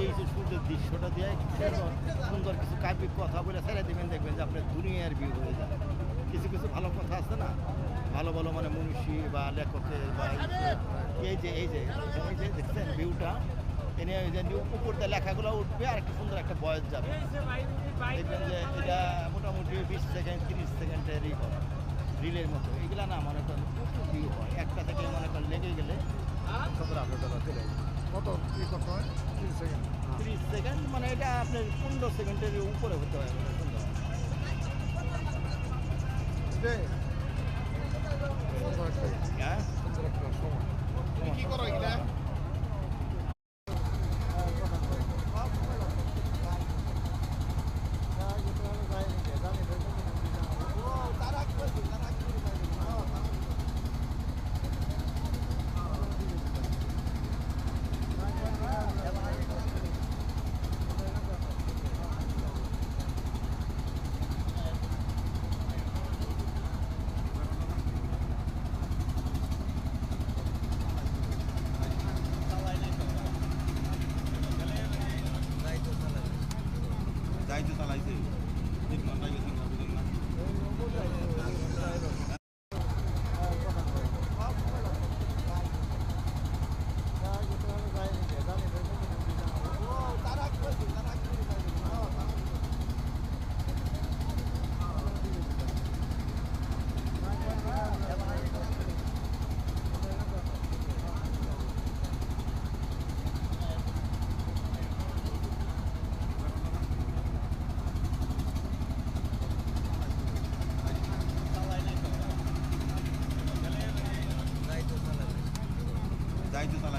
এই যে সূর্যের দৃশ্যটা দিয়ে সুন্দর কিছু কাব্যিক কথা বলে ছেড়ে দেবেন, দেখবেন যে আপনার দুনিয়ার ভিউ হয়ে যায়। কিছু কিছু ভালো কথা আছে না, ভালো ভালো মানে মনীষী বা লেখকের বা এই যে দেখছেন ভিউটা এনে ওই যে উপর দিয়ে লেখাগুলো উঠবে আর একটা সুন্দর একটা বয়স যাবে। দেখবেন যে এটা মোটামুটি 20 সেকেন্ড 30 সেকেন্ডেরই হয়, রিলের মতো। এগুলা না মনে করেন প্রচুর ভিউ হয়, একটা থেকে মনে করেন লেগে গেলে 17-18 চলে যায়। কত কি করতে হয়? 30 সেকেন্ড। 30 সেকেন্ড মানে এটা আপনার 15 সেকেন্ডের উপরে হতে হয় মানে সুন্দর। যে সুন্দর একটা হ্যাঁ সুন্দর একটা সময়। কি করো এটা? যাইতে চালাইছে 3 ঘন্টা গেছে না বুঝুন না। যাইতে চালাইছে